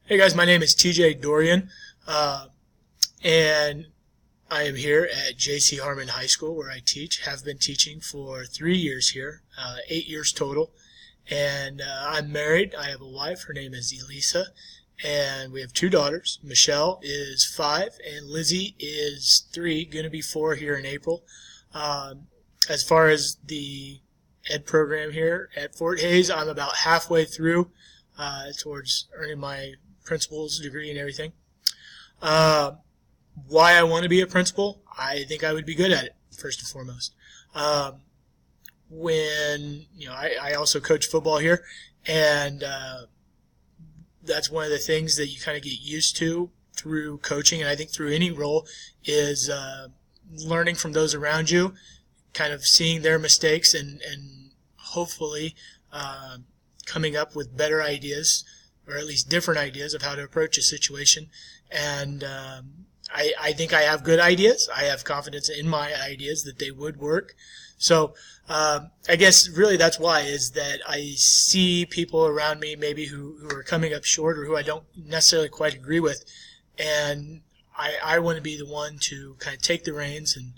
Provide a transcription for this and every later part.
Hey guys, my name is TJ Dorian, and I am here at J.C. Harmon High School where I teach. Have been teaching for 3 years here, 8 years total. And I'm married. I have a wife. Her name is Elisa. And we have 2 daughters. Michelle is 5 and Lizzie is 3, going to be 4 here in April. As far as the ed program here at Fort Hays, I'm about halfway through towards earning my principal's degree and everything. Why I want to be a principal, I think I would be good at it, first and foremost. I also coach football here, and that's one of the things that you kind of get used to through coaching, and I think through any role, is learning from those around you, kind of seeing their mistakes and hopefully coming up with better ideas, or at least different ideas of how to approach a situation. And I think I have good ideas. I have confidence in my ideas that they would work. So I guess really that's why, is that I see people around me maybe who are coming up short or who I don't necessarily quite agree with, and I want to be the one to kind of take the reins and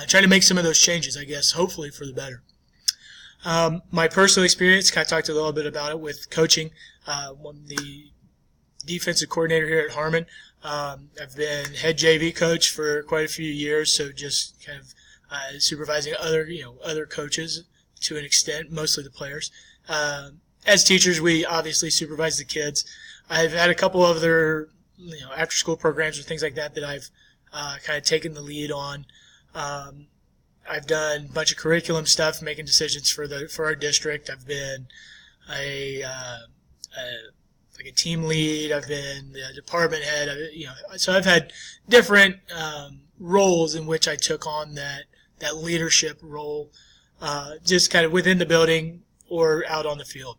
try to make some of those changes, I guess, hopefully for the better. My personal experience, kind of talked a little bit about it with coaching. I'm the defensive coordinator here at Harmon. I've been head JV coach for quite a few years, so just kind of supervising other coaches to an extent, mostly the players. As teachers, we obviously supervise the kids. I've had a couple other after-school programs or things like that I've kind of taken the lead on. I've done a bunch of curriculum stuff, making decisions for our district. I've been a team lead. I've been the department head. So I've had different roles in which I took on that leadership role, just kind of within the building or out on the field.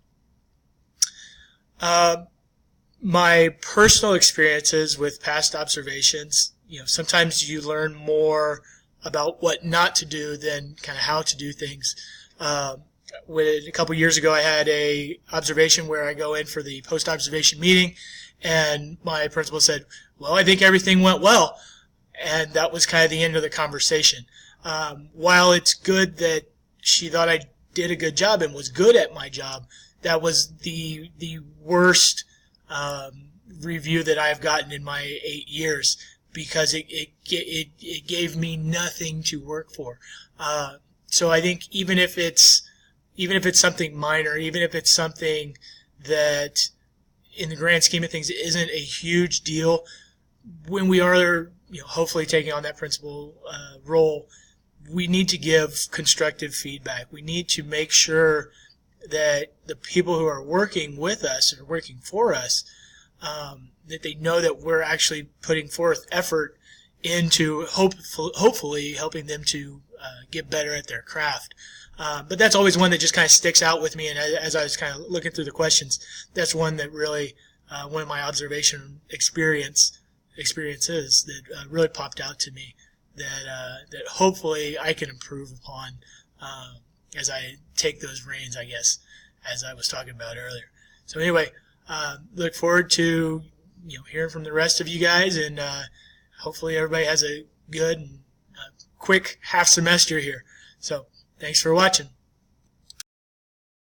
My personal experiences with past observations, sometimes you learn more about what not to do than kind of how to do things. A couple years ago, I had a observation where I go in for the post-observation meeting, and my principal said, "Well, I think everything went well," and that was kind of the end of the conversation. While it's good that she thought I did a good job and was good at my job, that was the worst review that I've gotten in my 8 years, because it gave me nothing to work for. So I think even if it's something minor, even if it's something that in the grand scheme of things isn't a huge deal, when we are hopefully taking on that principal role, we need to give constructive feedback. We need to make sure that the people who are working with us or working for us, that they know that we're actually putting forth effort into hopefully helping them to get better at their craft. But that's always one that just kind of sticks out with me, and as I was kind of looking through the questions, that's one that really, one of my observation experiences that really popped out to me, that hopefully I can improve upon as I take those reins, I guess, as I was talking about earlier. So anyway, look forward to hearing from the rest of you guys, and hopefully everybody has a good and quick half semester here. So thanks for watching.